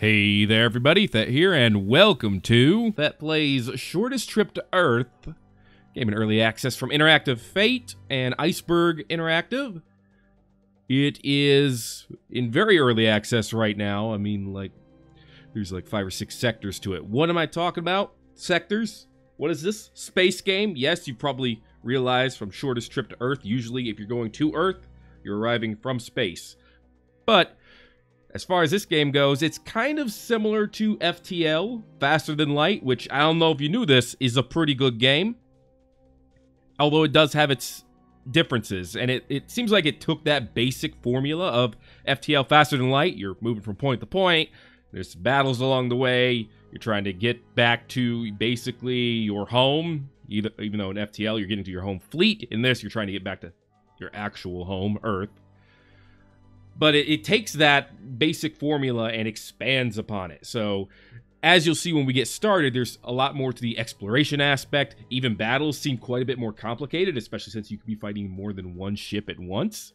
Hey there everybody, Thet here, and welcome to Thet Plays Shortest Trip to Earth. Game in early access from Interactive Fate and Iceberg Interactive. It is in very early access right now. I mean, there's like 5 or 6 sectors to it. What am I talking about? Sectors? What is this? Space game? Yes, you probably realized from Shortest Trip to Earth, usually if you're going to Earth, you're arriving from space. But as far as this game goes, it's kind of similar to FTL, Faster Than Light, which I don't know if you knew this, is a pretty good game. Although it does have its differences, and it seems like it took that basic formula of FTL, Faster Than Light. You're moving from point to point, there's battles along the way, you're trying to get back to basically your home, even though in FTL you're getting to your home fleet. In this, you're trying to get back to your actual home, Earth. But it takes that basic formula and expands upon it. So, as you'll see when we get started, there's a lot more to the exploration aspect. Even battles seem quite a bit more complicated, especially since you can be fighting more than one ship at once.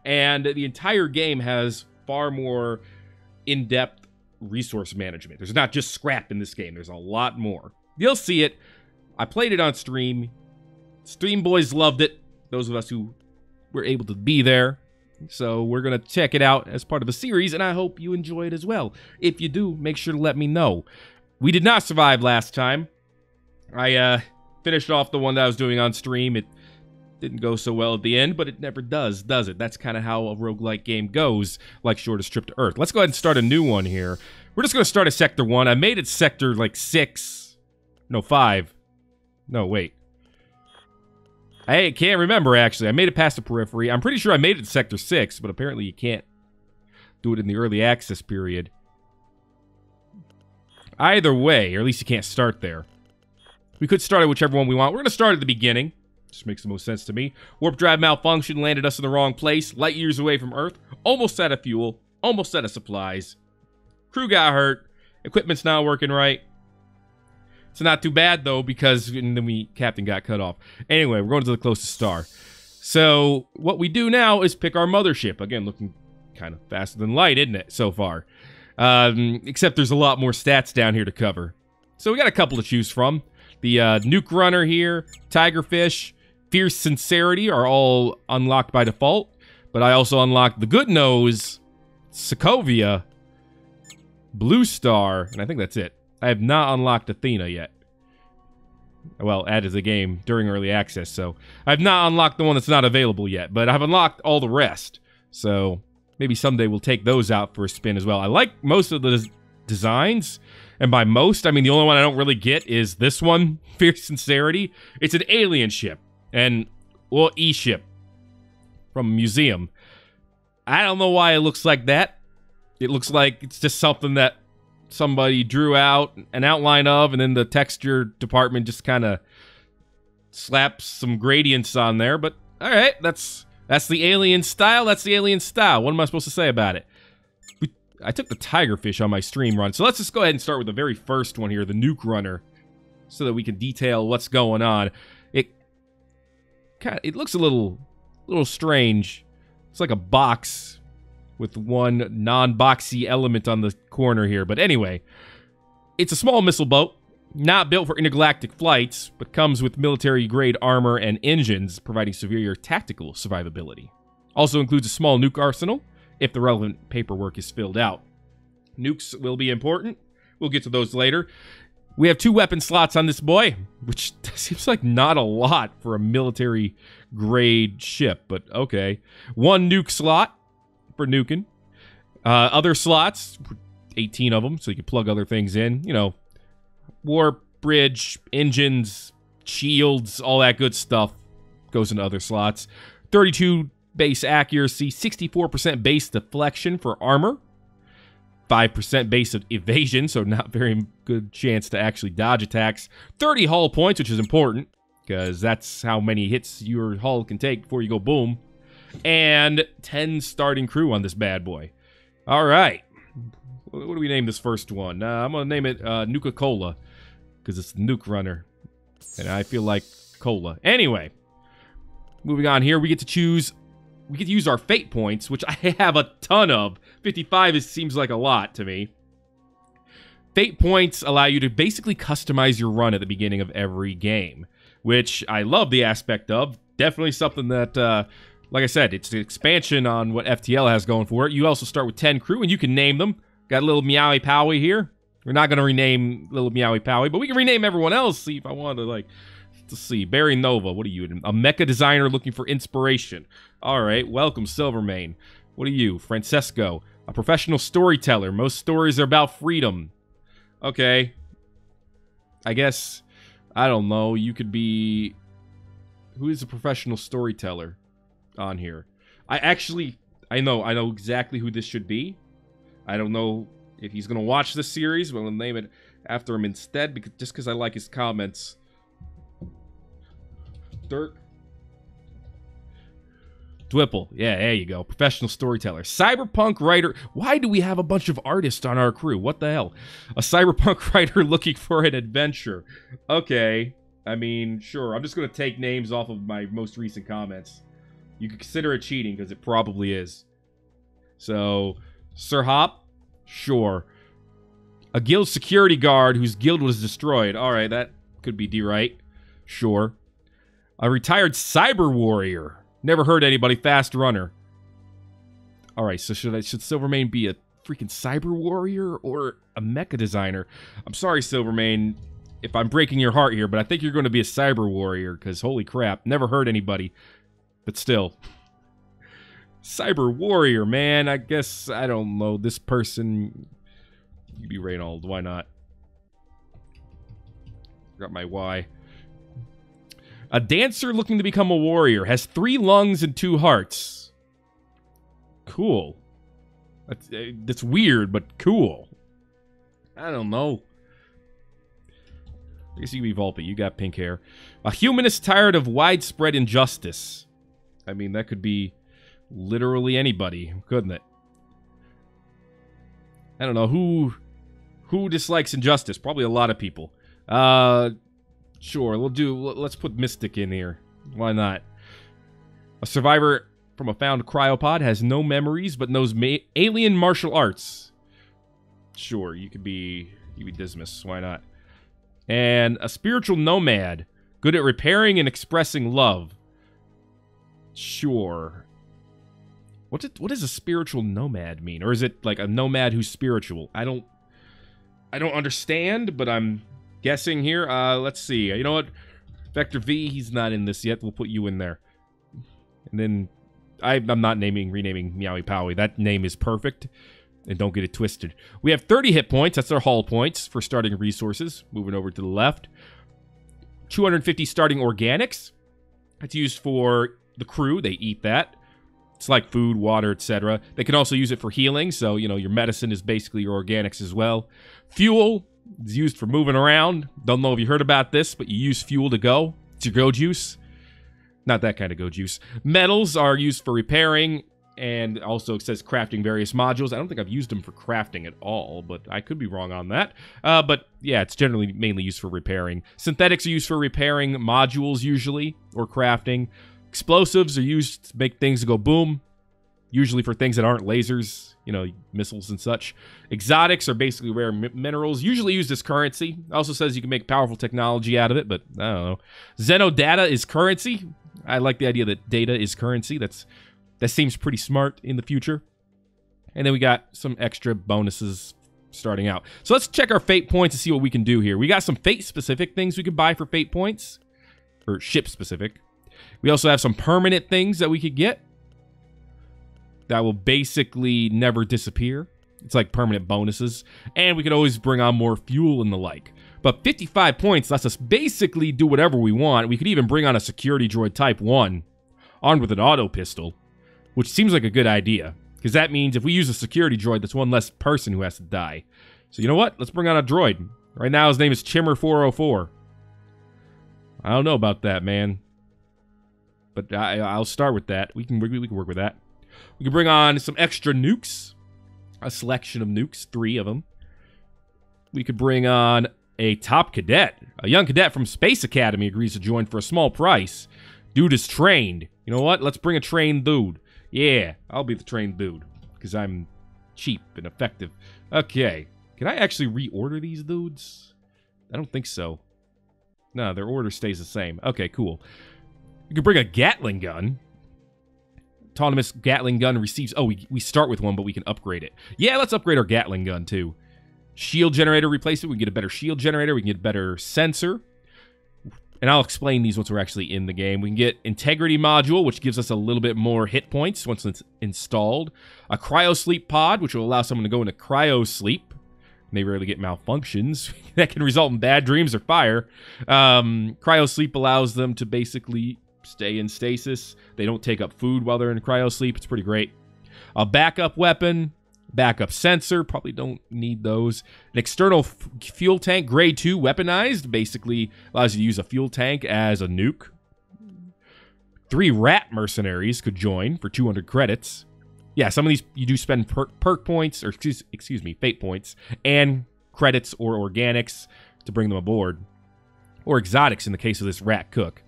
And the entire game has far more in-depth resource management. There's not just scrap in this game. There's a lot more. You'll see it. I played it on stream. Stream boys loved it. Those of us who were able to be there. So we're going to check it out as part of the series, and I hope you enjoy it as well. If you do, make sure to let me know. We did not survive last time. I finished off the one that I was doing on stream. It didn't go so well at the end, but it never does it? That's kind of how a roguelike game goes, like Shortest Trip to Earth. Let's go ahead and start a new one here. We're just going to start at Sector 1. I made it Sector, 6. No, 5. No, wait. I can't remember, actually. I made it past the periphery. I'm pretty sure I made it to Sector 6, but apparently you can't do it in the early access period. Either way, or at least you can't start there. We could start at whichever one we want. We're going to start at the beginning. Just makes the most sense to me. Warp drive malfunction landed us in the wrong place. Light years away from Earth. Almost out of fuel. Almost out of supplies. Crew got hurt. Equipment's not working right. It's not too bad, though, because then Captain got cut off. Anyway, we're going to the closest star. So, what we do now is pick our mothership. Again, looking kind of faster than light, isn't it, so far? Except there's a lot more stats down here to cover. So, we got a couple to choose from. The Nuka Runner here, Tigerfish, Fierce Sincerity are all unlocked by default. But I also unlocked the Good Nose, Sokovia, Blue Star, and I think that's it. I have not unlocked Athena yet. Well, added to the game during early access, so I've not unlocked the one that's not available yet, but I've unlocked all the rest. So maybe someday we'll take those out for a spin as well. I like most of the designs, and by most, I mean the only one I don't really get is this one, Fierce Sincerity. It's an alien ship, and, well, E-ship from a museum. I don't know why it looks like that. It looks like it's just something that somebody drew out an outline of, and then the texture department just kind of slaps some gradients on there. But all right, that's the alien style. That's the alien style. What am I supposed to say about it? I took the Tigerfish on my stream run, so let's just go ahead and start with the very first one here, the Nuka Runner, so that we can detail what's going on. It looks a little strange. It's like a box with one non-boxy element on the corner here. But anyway, it's a small missile boat, not built for intergalactic flights, but comes with military-grade armor and engines, providing superior tactical survivability. Also includes a small nuke arsenal, if the relevant paperwork is filled out. Nukes will be important. We'll get to those later. We have 2 weapon slots on this boy, which seems like not a lot for a military-grade ship, but okay. 1 nuke slot for nuking. Other slots, 18 of them, so you can plug other things in. You know, warp, bridge, engines, shields, all that good stuff goes into other slots. 32 base accuracy, 64% base deflection for armor, 5% base of evasion, so not very good chance to actually dodge attacks. 30 hull points, which is important, because that's how many hits your hull can take before you go boom. And 10 starting crew on this bad boy. All right. What do we name this first one? I'm going to name it Nuka Cola, because it's the Nuka Runner. And I feel like cola. Anyway, moving on here, we get to use our fate points, which I have a ton of. 55 seems like a lot to me. Fate points allow you to basically customize your run at the beginning of every game, which I love the aspect of. Definitely something that, like I said, it's an expansion on what FTL has going for it. You also start with 10 crew, and you can name them. Got a little Meowie Powie here. We're not going to rename little Meowie Powie, but we can rename everyone else. See if I want to, like, let's see. Barry Nova, what are you? A mecha designer looking for inspiration. All right, welcome, Silvermane. What are you? Francesco, a professional storyteller. Most stories are about freedom. Okay. I guess, I don't know. You could be... Who is a professional storyteller on here? I know exactly who this should be. I don't know if he's going to watch this series, but we'll name it after him instead, just because I like his comments. Dirk Dwipple. Yeah, there you go. Professional storyteller. Cyberpunk writer. Why do we have a bunch of artists on our crew? What the hell? A cyberpunk writer looking for an adventure. Okay. I mean, sure. I'm just going to take names off of my most recent comments. You could consider it cheating, because it probably is. So, Sir Hop? Sure. A guild security guard whose guild was destroyed. Alright, that could be D-right. Sure. A retired cyber warrior. Never heard anybody. Fast runner. Alright, so should Silvermane be a freaking cyber warrior or a mecha designer? I'm sorry, Silvermane, if I'm breaking your heart here, but I think you're going to be a cyber warrior, because holy crap, never heard anybody. But still. Cyber warrior, man. I guess, I don't know, this person... You be Reynold, why not? Got my Y. A dancer looking to become a warrior. Has 3 lungs and 2 hearts. Cool. That's weird, but cool. I don't know. I guess you can be Volpe. You got pink hair. A humanist tired of widespread injustice. I mean, that could be literally anybody, couldn't it? I don't know. Who dislikes injustice? Probably a lot of people. Sure, let's put Mystic in here. Why not? A survivor from a found cryopod has no memories but knows alien martial arts. Sure, you could be Dismas. Why not? And a spiritual nomad, good at repairing and expressing love. Sure. What does a spiritual nomad mean? Or is it like a nomad who's spiritual? I don't understand, but I'm guessing here. Let's see. You know what? Vector V, he's not in this yet. We'll put you in there. And then I'm not renaming Meowie Powie. That name is perfect. And don't get it twisted. We have 30 hit points. That's our hull points for starting resources. Moving over to the left. 250 starting organics. That's used for the crew. They eat that. It's like food, water, etc. They can also use it for healing. So, you know, your medicine is basically your organics as well. Fuel is used for moving around. Don't know if you heard about this, but you use fuel to go. It's your go juice. Not that kind of go juice. Metals are used for repairing. And also it says crafting various modules. I don't think I've used them for crafting at all, but I could be wrong on that. But yeah, it's generally mainly used for repairing. Synthetics are used for repairing modules usually, or crafting. Explosives are used to make things go boom, usually for things that aren't lasers, you know, missiles and such. Exotics are basically rare minerals, usually used as currency. It also says you can make powerful technology out of it, but I don't know. Xenodata is currency. I like the idea that data is currency. That seems pretty smart in the future. And then we got some extra bonuses starting out. So let's check our fate points and see what we can do here. We got some fate-specific things we can buy for fate points. Or ship-specific. We also have some permanent things that we could get. That will basically never disappear. It's like permanent bonuses. And we could always bring on more fuel and the like. But 55 points lets us basically do whatever we want. We could even bring on a security droid type 1. Armed with an auto pistol. Which seems like a good idea. Because that means if we use a security droid, that's one less person who has to die. So you know what? Let's bring on a droid. Right now his name is Chimmer404. I don't know about that, man. But I'll start with that. We can work with that. We can bring on some extra nukes. A selection of nukes. 3 of them. We could bring on a top cadet. A young cadet from Space Academy agrees to join for a small price. Dude is trained. You know what? Let's bring a trained dude. Yeah, I'll be the trained dude. Because I'm cheap and effective. Okay. Can I actually reorder these dudes? I don't think so. No, their order stays the same. Okay, cool. You can bring a Gatling gun. Autonomous Gatling gun receives... Oh, we start with one, but we can upgrade it. Yeah, let's upgrade our Gatling gun, too. Shield generator replace it. We can get a better shield generator. We can get a better sensor. And I'll explain these once we're actually in the game. We can get integrity module, which gives us a little bit more hit points once it's installed. A cryo sleep pod, which will allow someone to go into cryo sleep. They rarely get malfunctions that can result in bad dreams or fire. Cryo sleep allows them to basically stay in stasis. They don't take up food while they're in cryo sleep. It's pretty great. A backup weapon, backup sensor. Probably don't need those. An external fuel tank, grade 2, weaponized. Basically allows you to use a fuel tank as a nuke. 3 rat mercenaries could join for 200 credits. Yeah, some of these you do spend perk points, or excuse me, fate points, and credits or organics to bring them aboard. Or exotics in the case of this rat cook.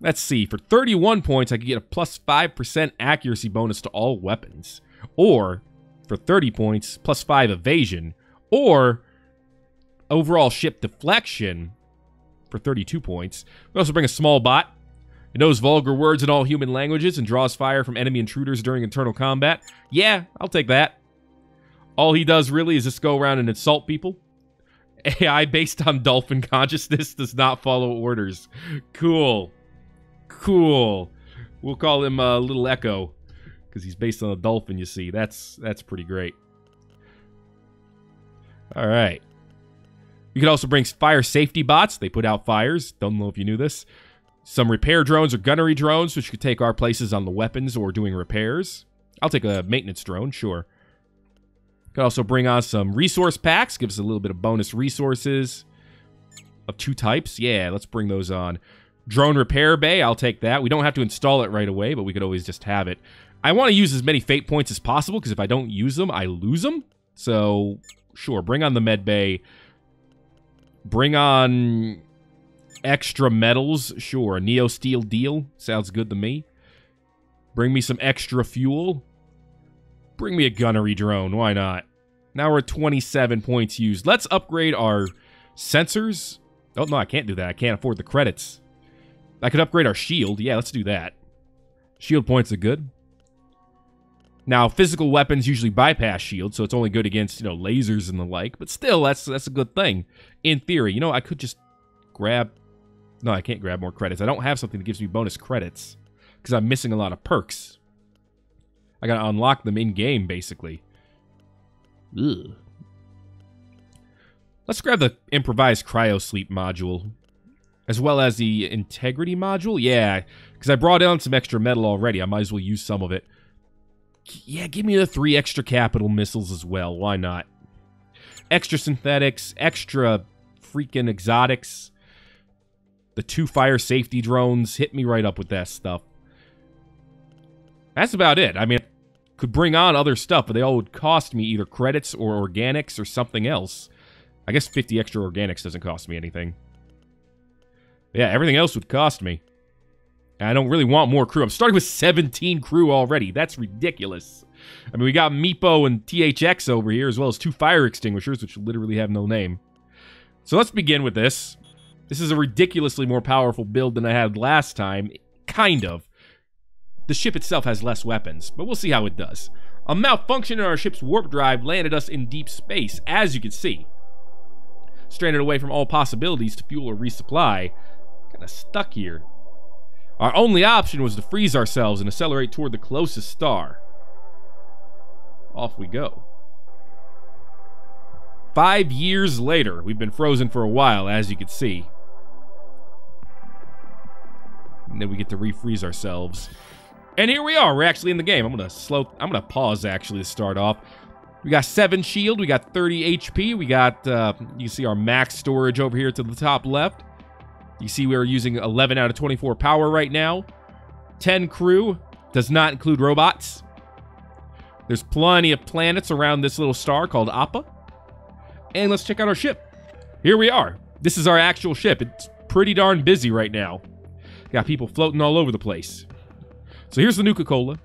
Let's see, for 31 points, I could get a plus 5% accuracy bonus to all weapons. Or, for 30 points, plus 5 evasion. Or, overall ship deflection for 32 points. We also bring a small bot. It knows vulgar words in all human languages and draws fire from enemy intruders during internal combat. Yeah, I'll take that. All he does really is just go around and insult people. AI based on dolphin consciousness does not follow orders. Cool. Cool. We'll call him Little Echo because he's based on a dolphin, you see. That's pretty great. All right. You can also bring fire safety bots. They put out fires. Don't know if you knew this. Some repair drones or gunnery drones, which could take our places on the weapons or doing repairs. I'll take a maintenance drone, sure. Could also bring on some resource packs. Give us a little bit of bonus resources of 2 types. Yeah, let's bring those on. Drone repair bay, I'll take that. We don't have to install it right away, but we could always just have it. I want to use as many fate points as possible, because if I don't use them, I lose them. So, sure, bring on the med bay. Bring on extra metals, sure. Neo Steel deal, sounds good to me. Bring me some extra fuel. Bring me a gunnery drone, why not? Now we're at 27 points used. Let's upgrade our sensors. Oh, no, I can't do that. I can't afford the credits. I could upgrade our shield. Yeah, let's do that. Shield points are good. Now, physical weapons usually bypass shield, so it's only good against, lasers and the like. But still, that's a good thing. In theory, I could just grab... No, I can't grab more credits. I don't have something that gives me bonus credits because I'm missing a lot of perks. I gotta unlock them in-game, basically. Ugh. Let's grab the improvised cryo sleep module. As well as the integrity module? Yeah, because I brought on some extra metal already. I might as well use some of it. Yeah, give me the 3 extra capital missiles as well. Why not? Extra synthetics, extra freaking exotics. The 2 fire safety drones. Hit me right up with that stuff. That's about it. I mean, I could bring on other stuff, but they all would cost me either credits or organics or something else. I guess 50 extra organics doesn't cost me anything. Yeah, everything else would cost me. I don't really want more crew. I'm starting with 17 crew already. That's ridiculous. I mean, we got Meepo and THX over here, as well as 2 fire extinguishers, which literally have no name. So let's begin with this. This is a ridiculously more powerful build than I had last time. Kind of. The ship itself has less weapons, but we'll see how it does. A malfunction in our ship's warp drive landed us in deep space, as you can see. Stranded away from all possibilities to fuel or resupply. Kinda stuck here. Our only option was to freeze ourselves and accelerate toward the closest star. Off we go. 5 years later. We've been frozen for a while, as you can see. And then we get to refreeze ourselves. And here we are. We're actually in the game. I'm gonna pause actually to start off. We got 7 shield. We got 30 HP. We got, you see our max storage over here to the top left. You see we're using 11 out of 24 power right now. 10 crew. Does not include robots. There's plenty of planets around this little star called Appa. And let's check out our ship. Here we are. This is our actual ship. It's pretty darn busy right now. Got people floating all over the place. So here's the Nuka-Cola.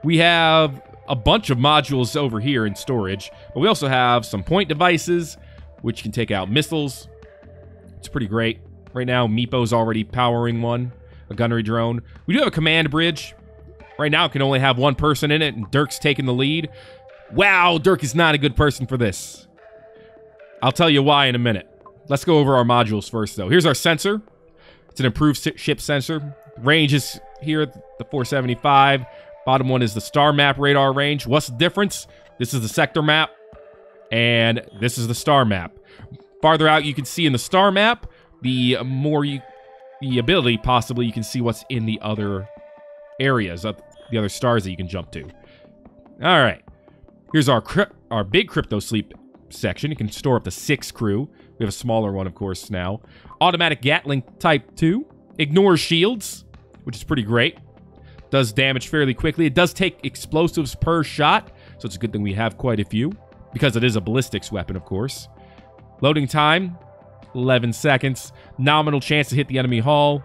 We have a bunch of modules over here in storage, but we also have some point devices, which can take out missiles. It's pretty great. Right now, Meepo's already powering one, a gunnery drone. We do have a command bridge. Right now, it can only have one person in it, and Dirk's taking the lead. Wow, Dirk is not a good person for this. I'll tell you why in a minute. Let's go over our modules first, though. Here's our sensor. It's an improved ship sensor. Range is here at the 475. Bottom one is the star map radar range. What's the difference? This is the sector map, and this is the star map. Farther out, you can see in the star map, the ability, possibly, you can see what's in the other areas, the other stars that you can jump to. All right. Here's our big crypto sleep section. You can store up to 6 crew. We have a smaller one, of course, now. Automatic Gatling Type 2. Ignores shields, which is pretty great. Does damage fairly quickly. It does take explosives per shot, so it's a good thing we have quite a few, because it is a ballistics weapon, of course. Loading time, 11 seconds. Nominal chance to hit the enemy hull,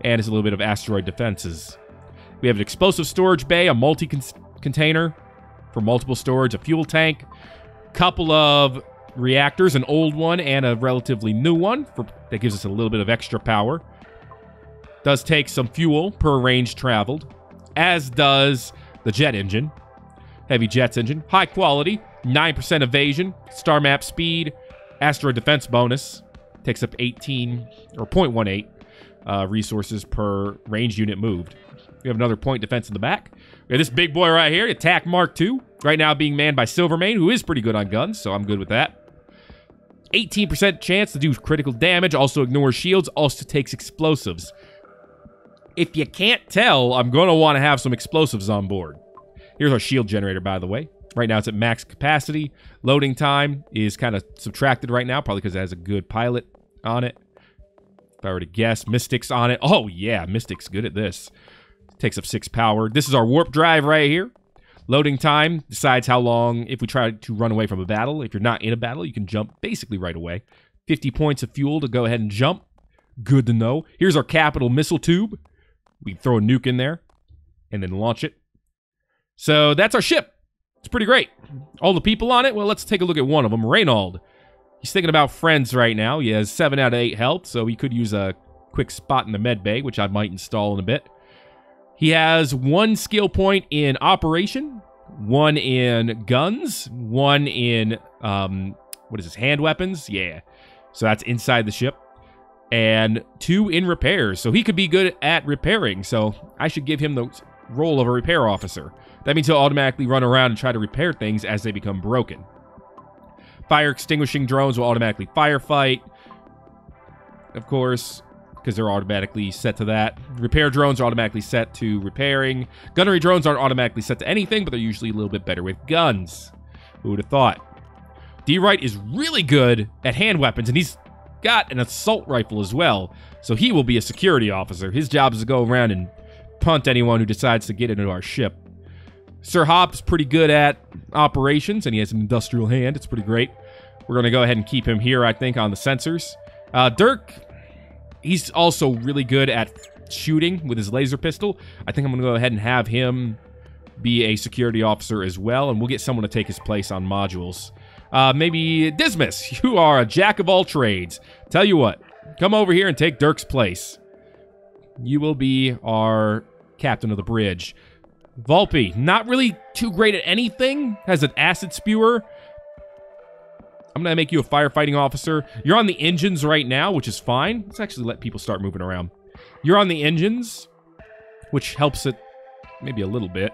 and it's a little bit of asteroid defenses. We have an explosive storage bay, a multi-container for multiple storage, a fuel tank, couple of reactors, an old one and a relatively new one that gives us a little bit of extra power. Does take some fuel per range traveled, as does the jet engine. Heavy jets engine. High quality, 9% evasion, star map speed, asteroid defense bonus. Takes up 18, or 0.18 resources per range unit moved. We have another point defense in the back. We have this big boy right here, Attack Mark II. Right now being manned by Silvermane, who is pretty good on guns, so I'm good with that. 18% chance to do critical damage, also ignores shields, also takes explosives. If you can't tell, I'm going to want to have some explosives on board. Here's our shield generator, by the way. Right now it's at max capacity. Loading time is kind of subtracted right now, probably because it has a good pilot on it. If I were to guess, Mystic's on it. Oh yeah, Mystic's good at this. Takes up 6 power. This is our warp drive right here. Loading time decides how long if we try to run away from a battle. If you're not in a battle, you can jump basically right away. 50 points of fuel to go ahead and jump. Good to know. Here's our capital missile tube. We can throw a nuke in there and then launch it. So that's our ship. It's pretty great. All the people on it? Well, let's take a look at one of them. Reynold. He's thinking about friends right now. He has 7 out of 8 health, so he could use a quick spot in the med bay, which I might install in a bit. He has 1 skill point in operation, 1 in guns, 1 in, what is this, hand weapons? Yeah. So that's inside the ship. And 2 in repairs. So he could be good at repairing. So I should give him the role of a repair officer. That means he'll automatically run around and try to repair things as they become broken. Fire extinguishing drones will automatically firefight, of course, because they're automatically set to that. Repair drones are automatically set to repairing. Gunnery drones aren't automatically set to anything, but they're usually a little bit better with guns. Who would have thought? D-Wright is really good at hand weapons, and he's got an assault rifle as well, so he will be a security officer. His job is to go around and punt anyone who decides to get into our ship. Sir Hop's pretty good at operations, and he has an industrial hand. It's pretty great. We're going to go ahead and keep him here, I think, on the sensors. Dirk, he's also really good at shooting with his laser pistol. I think I'm going to go ahead and have him be a security officer as well, and we'll get someone to take his place on modules. Maybe Dismas, you are a jack of all trades. Tell you what, come over here and take Dirk's place. You will be our captain of the bridge. Volpe, not really too great at anything. Has an acid spewer. I'm going to make you a firefighting officer. You're on the engines right now, which is fine. Let's actually let people start moving around. You're on the engines, which helps it maybe a little bit.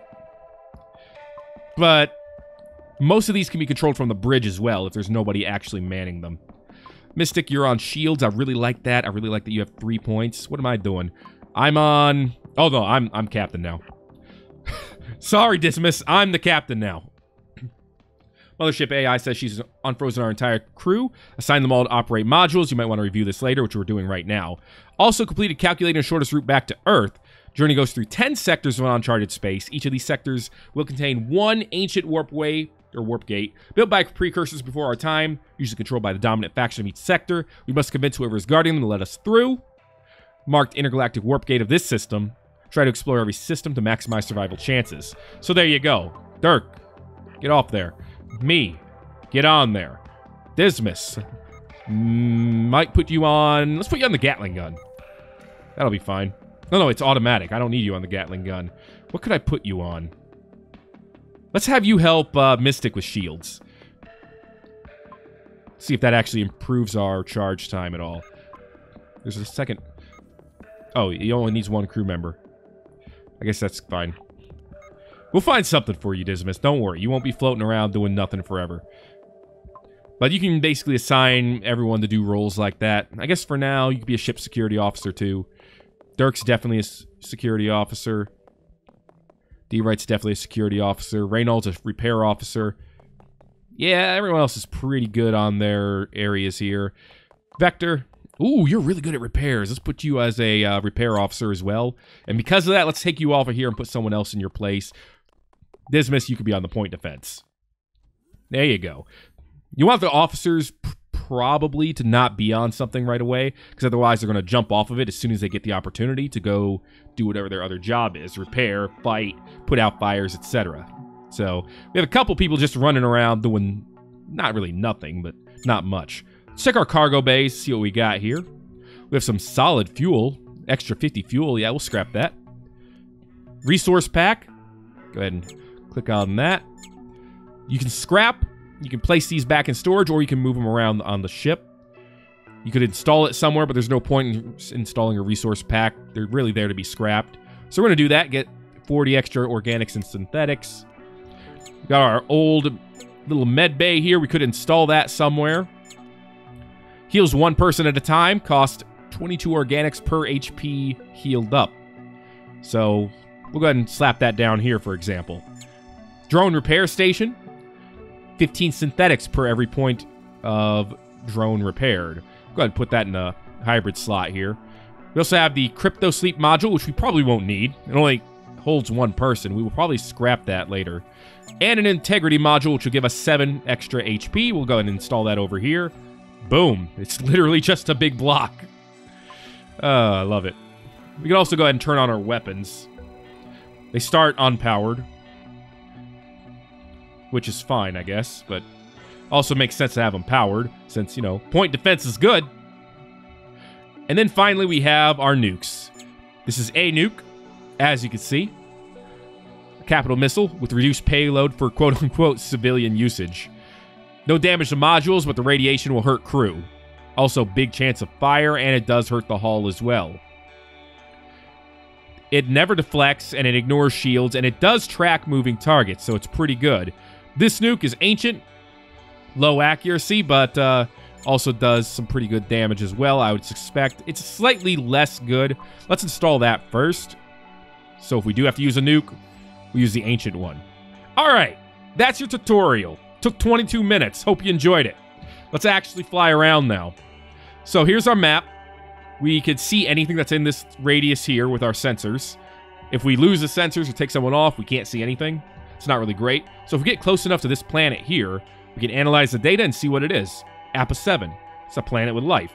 But most of these can be controlled from the bridge as well, if there's nobody actually manning them. Mystic, you're on shields. I really like that. I really like that you have 3 points. What am I doing? I'm on... Oh, no, I'm captain now. Sorry, Dismas. I'm the captain now. Mothership AI says she's unfrozen our entire crew. Assign them all to operate modules. You might want to review this later, which we're doing right now. Also completed calculating the shortest route back to Earth. Journey goes through 10 sectors of uncharted space. Each of these sectors will contain 1 ancient warp way, or warp gate, built by precursors before our time, usually controlled by the dominant faction of each sector. We must convince whoever is guarding them to let us through. Marked intergalactic warp gate of this system. Try to explore every system to maximize survival chances. So there you go. Dirk, get off there. Me, get on there. Dismas, might put you on... Let's put you on the Gatling gun. That'll be fine. No, it's automatic. I don't need you on the Gatling gun. What could I put you on? Let's have you help Mystic with shields. See if that actually improves our charge time at all. There's a second... Oh, he only needs one crew member. I guess that's fine. We'll find something for you, Dismas. Don't worry. You won't be floating around doing nothing forever. But you can basically assign everyone to do roles like that. I guess for now, you could be a ship security officer, too. Dirk's definitely a security officer. D-Wright's definitely a security officer. Reynolds a repair officer. Yeah, everyone else is pretty good on their areas here. Vector. Ooh, you're really good at repairs. Let's put you as a repair officer as well. And because of that, let's take you off of here and put someone else in your place. Dismas, you could be on the point defense. There you go. You want the officers probably to not be on something right away, because otherwise they're going to jump off of it as soon as they get the opportunity to go do whatever their other job is. Repair, fight, put out fires, etc. So we have a couple people just running around doing not really nothing, but not much. Let's check our cargo bays, see what we got here. We have some solid fuel, extra 50 fuel. Yeah, we'll scrap that. Resource pack. Go ahead and click on that. You can scrap. You can place these back in storage, or you can move them around on the ship. You could install it somewhere, but there's no point in installing a resource pack. They're really there to be scrapped. So we're going to do that. Get 40 extra organics and synthetics. We got our old little med bay here. We could install that somewhere. Heals one person at a time. Cost 22 organics per HP healed up. So we'll go ahead and slap that down here, for example. Drone repair station. 15 synthetics per every point of drone repaired. Go ahead and put that in a hybrid slot here. We also have the crypto sleep module, which we probably won't need. It only holds one person. We will probably scrap that later. And an integrity module, which will give us 7 extra HP. We'll go ahead and install that over here. Boom. It's literally just a big block. I love it. We can also go ahead and turn on our weapons. They start unpowered, which is fine, I guess, but also makes sense to have them powered, since, you know, point defense is good. And then finally, we have our nukes. This is a nuke, as you can see. A capital missile with reduced payload for quote-unquote civilian usage. No damage to modules, but the radiation will hurt crew. Also, big chance of fire, and it does hurt the hull as well. It never deflects, and it ignores shields, and it does track moving targets, so it's pretty good. This nuke is ancient, low accuracy, but also does some pretty good damage as well, I would suspect. It's slightly less good. Let's install that first. So if we do have to use a nuke, we use the ancient one. All right, that's your tutorial. Took 22 minutes. Hope you enjoyed it. Let's actually fly around now. So here's our map. We could see anything that's in this radius here with our sensors. If we lose the sensors or take someone off, we can't see anything. It's not really great. So if we get close enough to this planet here, we can analyze the data and see what it is. Appa 7. It's a planet with life.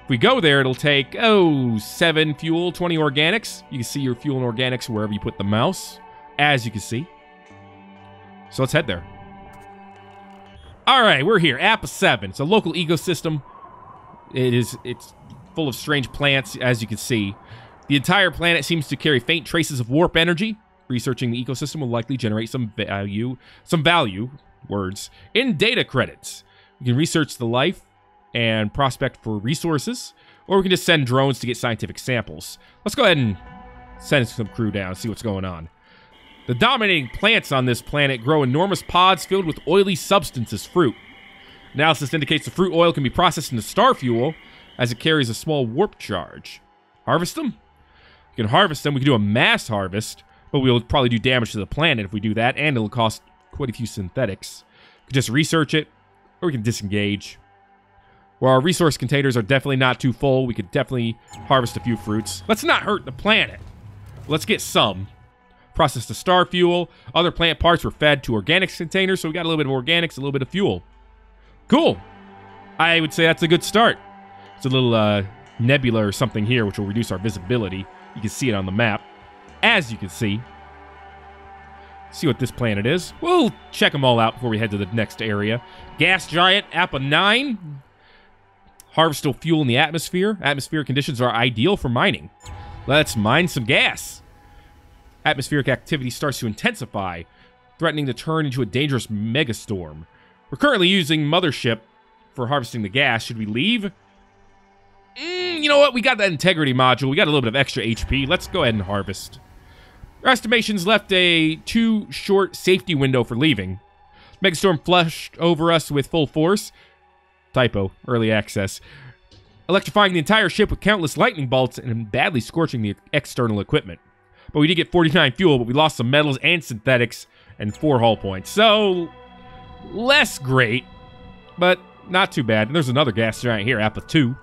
If we go there, it'll take, 7 fuel, 20 organics. You can see your fuel and organics wherever you put the mouse, as you can see. So let's head there. All right, we're here. Appa 7. It's a local ecosystem. It's full of strange plants, as you can see. The entire planet seems to carry faint traces of warp energy. Researching the ecosystem will likely generate some value, words, in data credits. We can research the life and prospect for resources, or we can just send drones to get scientific samples. Let's go ahead and send some crew down and see what's going on. The dominating plants on this planet grow enormous pods filled with oily substances, fruit. Analysis indicates the fruit oil can be processed into star fuel, as it carries a small warp charge. Harvest them? We can harvest them. We can do a mass harvest, but we'll probably do damage to the planet if we do that, and it'll cost quite a few synthetics. We can just research it, or we can disengage. Well, our resource containers are definitely not too full. We could definitely harvest a few fruits. Let's not hurt the planet. Let's get some. Process the star fuel. Other plant parts were fed to organics containers, so we got a little bit of organics, a little bit of fuel. Cool. I would say that's a good start. It's a little nebula or something here, which will reduce our visibility. You can see it on the map. as you can see. See what this planet is. We'll check them all out before we head to the next area. Gas giant, Appa 9. Harvestable fuel in the atmosphere. Atmospheric conditions are ideal for mining. Let's mine some gas. Atmospheric activity starts to intensify, threatening to turn into a dangerous megastorm. We're currently using Mothership for harvesting the gas. Should we leave? You know what? We got that integrity module. We got a little bit of extra HP. Let's go ahead and harvest. Our estimations left a too short safety window for leaving. Megastorm flushed over us with full force. Typo. Early access. Electrifying the entire ship with countless lightning bolts and badly scorching the external equipment. But we did get 49 fuel, but we lost some metals and synthetics and 4 hull points. So, less great, but not too bad. And there's another gas giant here, Appa 2.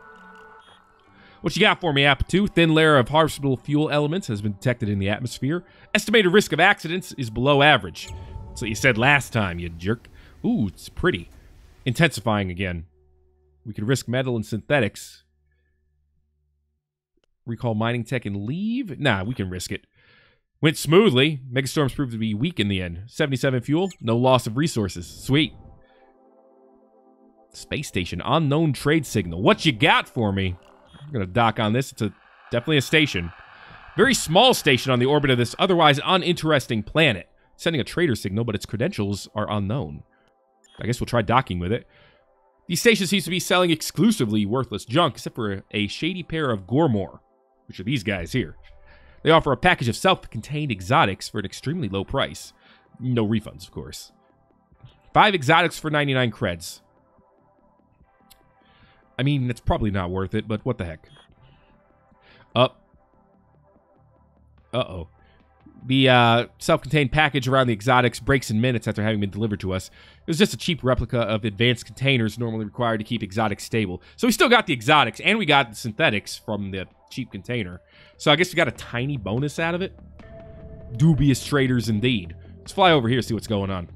What you got for me, Appa 2? Thin layer of harvestable fuel elements has been detected in the atmosphere. Estimated risk of accidents is below average. That's what you said last time, you jerk. Ooh, it's pretty. Intensifying again. We could risk metal and synthetics. Recall mining tech and leave? Nah, we can risk it. Went smoothly. Megastorms proved to be weak in the end. 77 fuel, no loss of resources. Sweet. Space station, unknown trade signal. What you got for me? I'm gonna dock on this. It's definitely a station. Very small station on the orbit of this otherwise uninteresting planet. Sending a trader signal, but its credentials are unknown. I guess we'll try docking with it. These stations seems to be selling exclusively worthless junk, except for a shady pair of Gormor, which are these guys here. They offer a package of self-contained exotics for an extremely low price. No refunds, of course. 5 exotics for 99 creds. I mean, it's probably not worth it, but what the heck. Uh-oh. The self-contained package around the exotics breaks in minutes after having been delivered to us. It was just a cheap replica of advanced containers normally required to keep exotics stable. So we still got the exotics, and we got the synthetics from the cheap container. So I guess we got a tiny bonus out of it. Dubious traders indeed. Let's fly over here and see what's going on.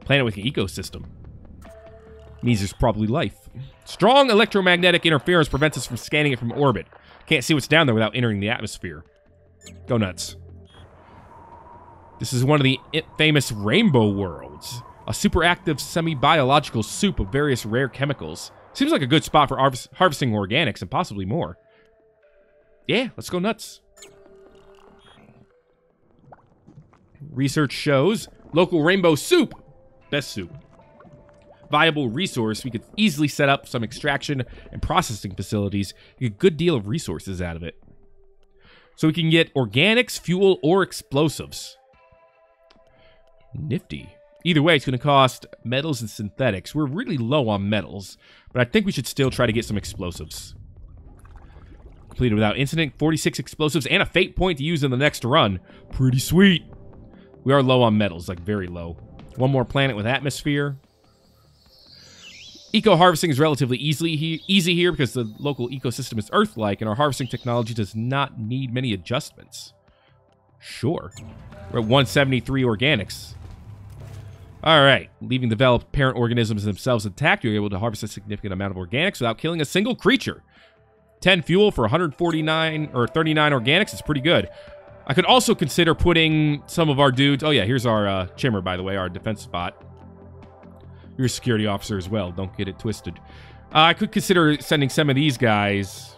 Planet with an ecosystem. Means there's probably life. Strong electromagnetic interference prevents us from scanning it from orbit. Can't see what's down there without entering the atmosphere. Go nuts. This is one of the famous rainbow worlds. A superactive semi-biological soup of various rare chemicals. Seems like a good spot for harvesting organics and possibly more. Yeah, let's go nuts. Research shows local rainbow soup. Best soup. Viable resource. We could easily set up some extraction and processing facilities. Get a good deal of resources out of it. So we can get organics, fuel, or explosives. Nifty. Either way, it's going to cost metals and synthetics. We're really low on metals, but I think we should still try to get some explosives. Completed without incident. 46 explosives and a fate point to use in the next run. Pretty sweet. We are low on metals, like very low. One more planet with atmosphere. Eco-harvesting is relatively easy here because the local ecosystem is Earth-like, and our harvesting technology does not need many adjustments. Sure. We're at 173 organics. Alright. Leaving developed parent organisms themselves intact, you're able to harvest a significant amount of organics without killing a single creature. 10 fuel for 149 or 39 organics is pretty good. I could also consider putting some of our dudes... Oh yeah, here's our Chimmer, by the way, our defense spot. You're a security officer as well. Don't get it twisted. I could consider sending some of these guys.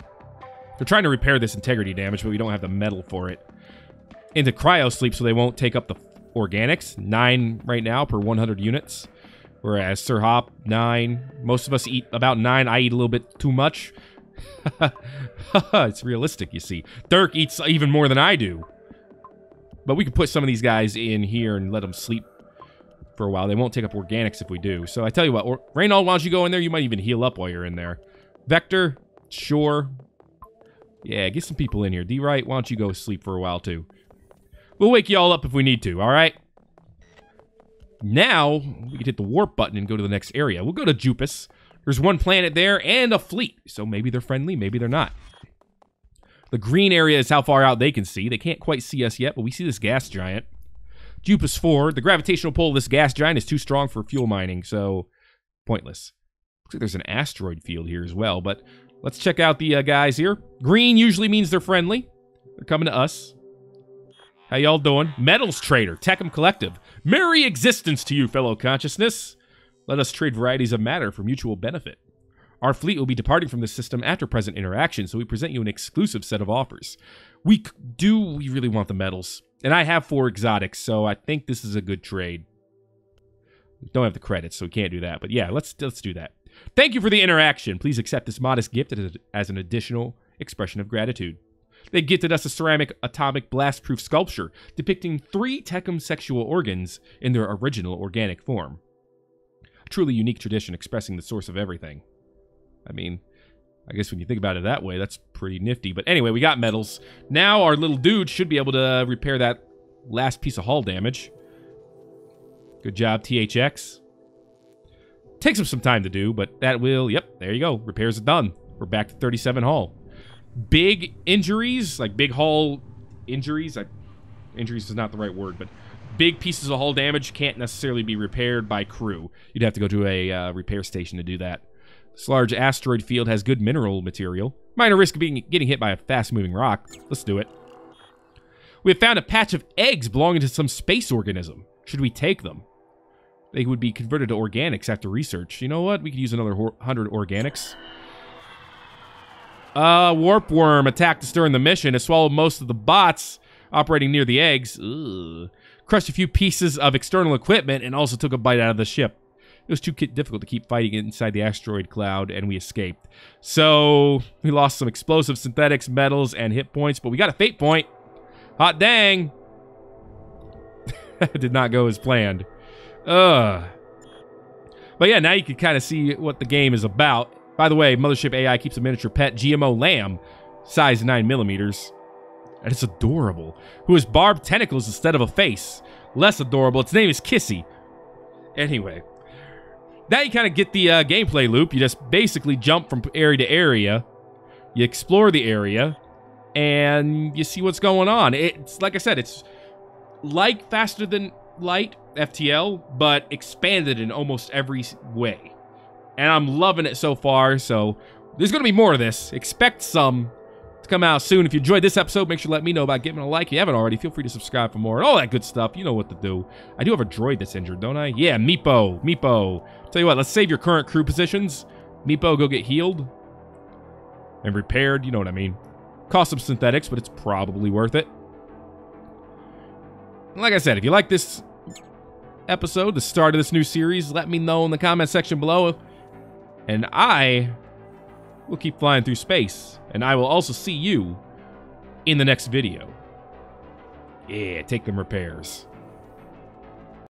They're trying to repair this integrity damage, but we don't have the metal for it. Into cryo sleep so they won't take up the organics. 9 right now per 100 units. Whereas Sir Hop, 9. Most of us eat about 9. I eat a little bit too much. It's realistic, you see. Dirk eats even more than I do. But we could put some of these guys in here and let them sleep for a while. They won't take up organics if we do. So I tell you what, Reynold, why don't you go in there? You might even heal up while you're in there. Vector, sure. Yeah, get some people in here. D-Right, why don't you go sleep for a while too? We'll wake you all up if we need to, alright? Now, we can hit the warp button and go to the next area. We'll go to Jupus. There's one planet there and a fleet. So maybe they're friendly, maybe they're not. The green area is how far out they can see. They can't quite see us yet, but we see this gas giant. Jupus 4. The gravitational pull of this gas giant is too strong for fuel mining, so pointless. Looks like there's an asteroid field here as well, but let's check out the guys here. Green usually means they're friendly. They're coming to us. How y'all doing? Metals Trader, Techem Collective. Merry existence to you, fellow consciousness. Let us trade varieties of matter for mutual benefit. Our fleet will be departing from this system after present interaction, so we present you an exclusive set of offers. We really want the metals. And I have 4 exotics, so I think this is a good trade. We don't have the credits, so we can't do that. But yeah, let's do that. Thank you for the interaction. Please accept this modest gift as an additional expression of gratitude. They gifted us a ceramic atomic blast-proof sculpture depicting 3 Techem sexual organs in their original organic form. A truly unique tradition expressing the source of everything. I mean, I guess when you think about it that way, that's pretty nifty. But anyway, we got metals. Now our little dude should be able to repair that last piece of hull damage. Good job, THX. Takes him some time to do, but that will, yep, there you go. Repairs are done. We're back to 37 hull. Big injuries, like big hull injuries. Injuries is not the right word, but big pieces of hull damage can't necessarily be repaired by crew. You'd have to go to a repair station to do that. This large asteroid field has good mineral material. Minor risk of getting hit by a fast-moving rock. Let's do it. We have found a patch of eggs belonging to some space organism. Should we take them? They would be converted to organics after research. You know what? We could use another 100 organics. Warp worm attacked us during the mission. It swallowed most of the bots operating near the eggs. Ugh. Crushed a few pieces of external equipment and also took a bite out of the ship. It was too difficult to keep fighting inside the asteroid cloud, and we escaped. So, we lost some explosive synthetics, metals, and hit points, but we got a fate point. Hot dang! Did not go as planned. But yeah, now you can kind of see what the game is about. By the way, Mothership AI keeps a miniature pet GMO lamb, size 9mm. And it's adorable. Who has barbed tentacles instead of a face. Less adorable, its name is Kissy. Anyway. Now you kind of get the gameplay loop. You just basically jump from area to area. You explore the area. And you see what's going on. It's, like I said, it's like Faster Than Light, FTL, but expanded in almost every way. And I'm loving it so far, so there's going to be more of this. Expect some to come out soon. If you enjoyed this episode, make sure to let me know about giving a like. If you haven't already, feel free to subscribe for more and all that good stuff. You know what to do. I do have a droid that's injured, don't I? Yeah, Meepo. Tell you what, let's save your current crew positions. Meepo, go get healed and repaired. You know what I mean. Cost some synthetics, but it's probably worth it. Like I said, if you like this episode, the start of this new series, let me know in the comment section below. And I will keep flying through space. And I will also see you in the next video. Yeah, take them repairs.